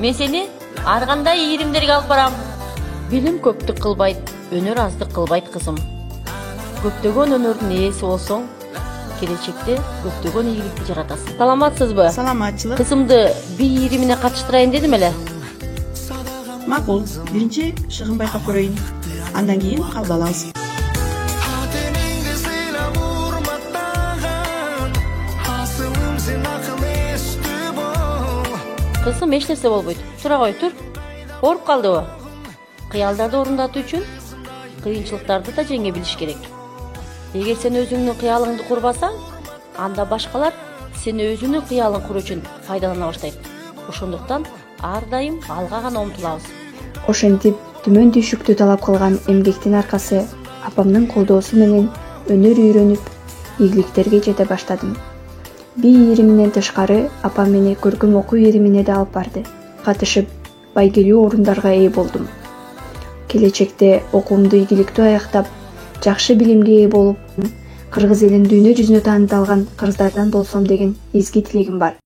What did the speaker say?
Мен сени ар кандай ийримдерге алып барам. Билим көптүк кылбайт, өнөр аздык кылбайт кызым. Көптөгөн өнөрдүн ээси болсоң, келечекте көптөгөн ийгиликти жаратасың. Саламатсызбы? Саламатчылык. Кызымды бир ийримине катыштырайын дедим эле. Макул. Биринчи чыгым байкап көрөйүн. Андан кийин кабыл алабыз. Кызым эч нерсе болбойт. Тура кой, тур. Ооруп калдыбы? Кыялдарды орундатуу үчүн кыйынчылыктарды да жеңе билиш керек. Эгер сен өзүңдүн кыялыңды курбасаң, анда башкалар сени өзүнүн кыялын куруу үчүн пайдалана баштайт. Ошондуктан ар дайым алга гана умтулабыз. Ошентип түмөн түйшүктү талап кылган эмгектин аркасы апамдын колдоосу менен өнөр үйрөнүп, ийгиликтерге жете баштадым. Би ийриминен тышкары апам мени көркөм окуу ийримине да алып барды. Катышып, байгелүү орундарга ээ болдум. Келечекте окуумду ийгиликтүү аяктап, жакшы билимге ээ болуп, кыргыз элин дүйнө жүзүнө тааныта алган кыргыздардан болсом деген изги тилегим бар.